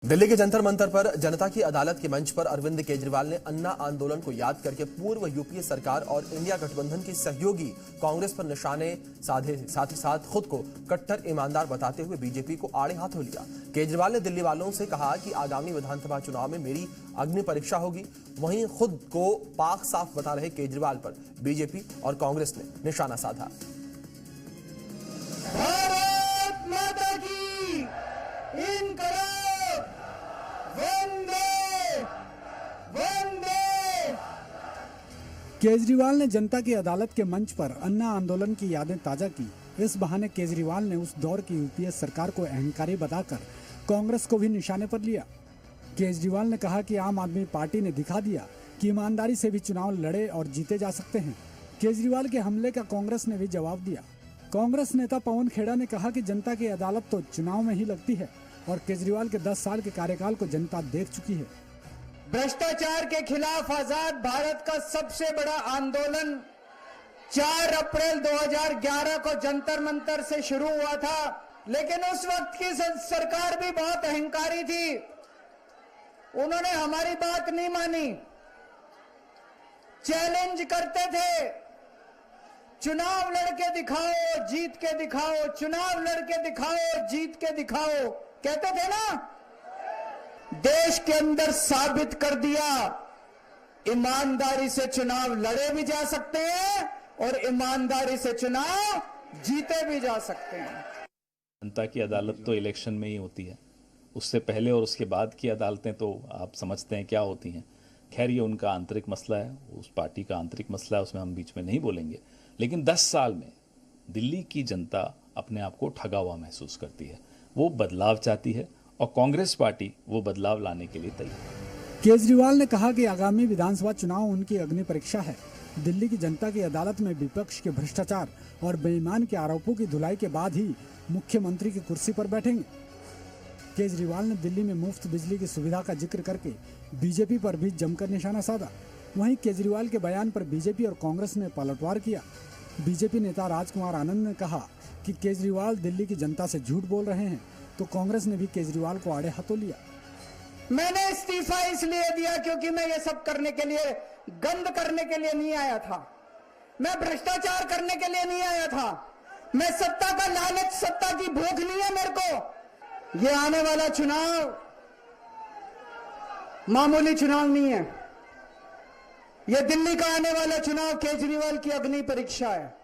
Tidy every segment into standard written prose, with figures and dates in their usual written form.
दिल्ली के जंतर मंतर पर जनता की अदालत के मंच पर अरविंद केजरीवाल ने अन्ना आंदोलन को याद करके पूर्व यूपीए सरकार और इंडिया गठबंधन की सहयोगी कांग्रेस पर निशाने साधे, साथ ही साथ खुद को कट्टर ईमानदार बताते हुए बीजेपी को आड़े हाथों लिया। केजरीवाल ने दिल्ली वालों से कहा कि आगामी विधानसभा चुनाव में मेरी अग्नि परीक्षा होगी। वहीं खुद को पाक साफ बता रहे केजरीवाल पर बीजेपी और कांग्रेस ने निशाना साधा। भारत माता की केजरीवाल ने जनता की अदालत के मंच पर अन्ना आंदोलन की यादें ताजा की। इस बहाने केजरीवाल ने उस दौर की यूपीए सरकार को अहंकारी बताकर कांग्रेस को भी निशाने पर लिया। केजरीवाल ने कहा कि आम आदमी पार्टी ने दिखा दिया कि ईमानदारी से भी चुनाव लड़े और जीते जा सकते हैं। केजरीवाल के हमले का कांग्रेस ने भी जवाब दिया। कांग्रेस नेता पवन खेड़ा ने कहा कि जनता की अदालत तो चुनाव में ही लगती है और केजरीवाल के 10 साल के कार्यकाल को जनता देख चुकी है। भ्रष्टाचार के खिलाफ आजाद भारत का सबसे बड़ा आंदोलन 4 अप्रैल 2011 को जंतर मंतर से शुरू हुआ था, लेकिन उस वक्त की सरकार भी बहुत अहंकारी थी। उन्होंने हमारी बात नहीं मानी, चैलेंज करते थे, चुनाव लड़के दिखाओ, जीत के दिखाओ, चुनाव लड़के दिखाओ, जीत के दिखाओ, कहते थे ना। देश के अंदर साबित कर दिया ईमानदारी से चुनाव लड़े भी जा सकते हैं और ईमानदारी से चुनाव जीते भी जा सकते हैं। जनता की अदालत तो इलेक्शन में ही होती है, उससे पहले और उसके बाद की अदालतें तो आप समझते हैं क्या होती हैं। खैर ये उनका आंतरिक मसला है, उस पार्टी का आंतरिक मसला है, उसमें हम बीच में नहीं बोलेंगे। लेकिन 10 साल में दिल्ली की जनता अपने आप को ठगा हुआ महसूस करती है, वो बदलाव चाहती है और कांग्रेस पार्टी वो बदलाव लाने के लिए तैयार है। केजरीवाल ने कहा कि आगामी विधानसभा चुनाव उनकी अग्नि परीक्षा है। दिल्ली की जनता की अदालत में विपक्ष के भ्रष्टाचार और बेईमान के आरोपों की धुलाई के बाद ही मुख्यमंत्री की कुर्सी पर बैठेंगे। केजरीवाल ने दिल्ली में मुफ्त बिजली की सुविधा का जिक्र करके बीजेपी पर भी जमकर निशाना साधा। वहीं केजरीवाल के बयान पर बीजेपी और कांग्रेस ने पलटवार किया। बीजेपी नेता राजकुमार आनंद ने कहा कि केजरीवाल दिल्ली की जनता से झूठ बोल रहे हैं, तो कांग्रेस ने भी केजरीवाल को आड़े हाथों लिया। मैंने इस्तीफा इसलिए दिया क्योंकि मैं ये सब करने के लिए, गंद करने के लिए नहीं आया था, मैं भ्रष्टाचार करने के लिए नहीं आया था, मैं सत्ता का लालच, सत्ता की भूख नहीं है मेरे को। ये आने वाला चुनाव मामूली चुनाव नहीं है, ये दिल्ली का आने वाला चुनाव केजरीवाल की अग्नि परीक्षा है।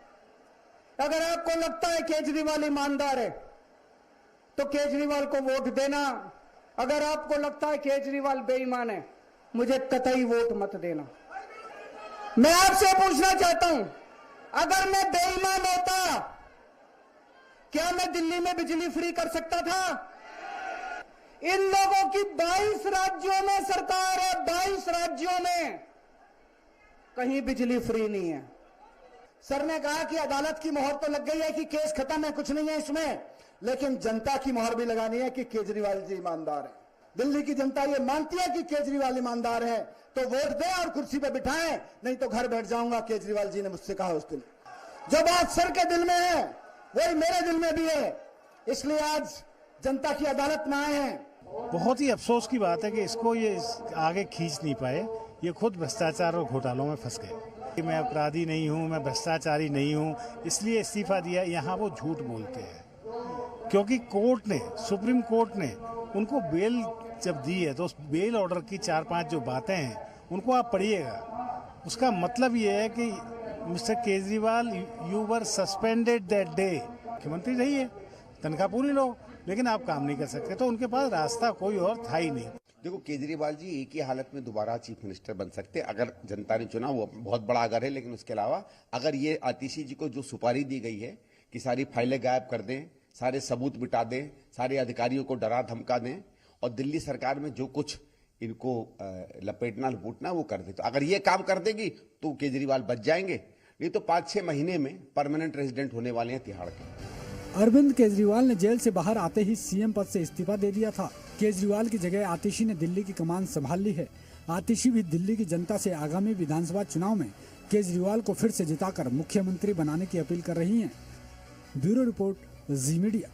अगर आपको लगता है केजरीवाल ईमानदार है तो केजरीवाल को वोट देना, अगर आपको लगता है केजरीवाल बेईमान है मुझे कतई वोट मत देना। मैं आपसे पूछना चाहता हूं, अगर मैं बेईमान होता क्या मैं दिल्ली में बिजली फ्री कर सकता था? इन लोगों की 22 राज्यों में सरकार है, 22 राज्यों में कहीं बिजली फ्री नहीं है। सर ने कहा कि अदालत की मोहर तो लग गई है कि केस खत्म है, कुछ नहीं है इसमें, लेकिन जनता की मोहर भी लगानी है कि केजरीवाल जी ईमानदार है। दिल्ली की जनता ये मानती है कि केजरीवाल ईमानदार है, तो वोट दें और कुर्सी पे बिठाएं, नहीं तो घर बैठ जाऊंगा। केजरीवाल जी ने मुझसे कहा उस दिन। जो बात सर के दिल में है वही मेरे दिल में भी है, इसलिए आज जनता की अदालत में आए हैं। बहुत ही अफसोस की बात है कि इसको ये आगे खींच नहीं पाए, ये खुद भ्रष्टाचार और घोटालों में फंस गए। मैं अपराधी नहीं हूँ, मैं भ्रष्टाचारी नहीं हूँ, इसलिए इस्तीफा दिया। यहाँ वो झूठ बोलते हैं क्योंकि कोर्ट ने, सुप्रीम कोर्ट ने उनको बेल जब दी है तो उस बेल ऑर्डर की 4-5 जो बातें हैं उनको आप पढ़िएगा। उसका मतलब ये है कि mister Kejriwal, you were suspended that day. मुख्यमंत्री रहिए, तनख्वाह पूरी लो, लेकिन आप काम नहीं कर सकते, तो उनके पास रास्ता कोई और था ही नहीं। देखो, केजरीवाल जी एक ही हालत में दोबारा चीफ मिनिस्टर बन सकते अगर जनता ने चुना, वो बहुत बड़ा अगर है। लेकिन उसके अलावा अगर ये आतिशी जी को जो सुपारी दी गई है कि सारी फाइलें गायब कर दें, सारे सबूत मिटा दें, सारे अधिकारियों को डरा धमका दें और दिल्ली सरकार में जो कुछ इनको लपेटना लपूटना वो कर दे, तो अगर ये काम कर देगी तो केजरीवाल बच जाएंगे, नहीं तो 5-6 महीने में परमानेंट रेजिडेंट होने वाले हैं तिहाड़ के। अरविंद केजरीवाल ने जेल से बाहर आते ही सीएम पद से इस्तीफा दे दिया था। केजरीवाल की जगह आतिशी ने दिल्ली की कमान संभाल ली है। आतिशी भी दिल्ली की जनता से आगामी विधानसभा चुनाव में केजरीवाल को फिर से जिताकर मुख्यमंत्री बनाने की अपील कर रही हैं। ब्यूरो रिपोर्ट, जी मीडिया।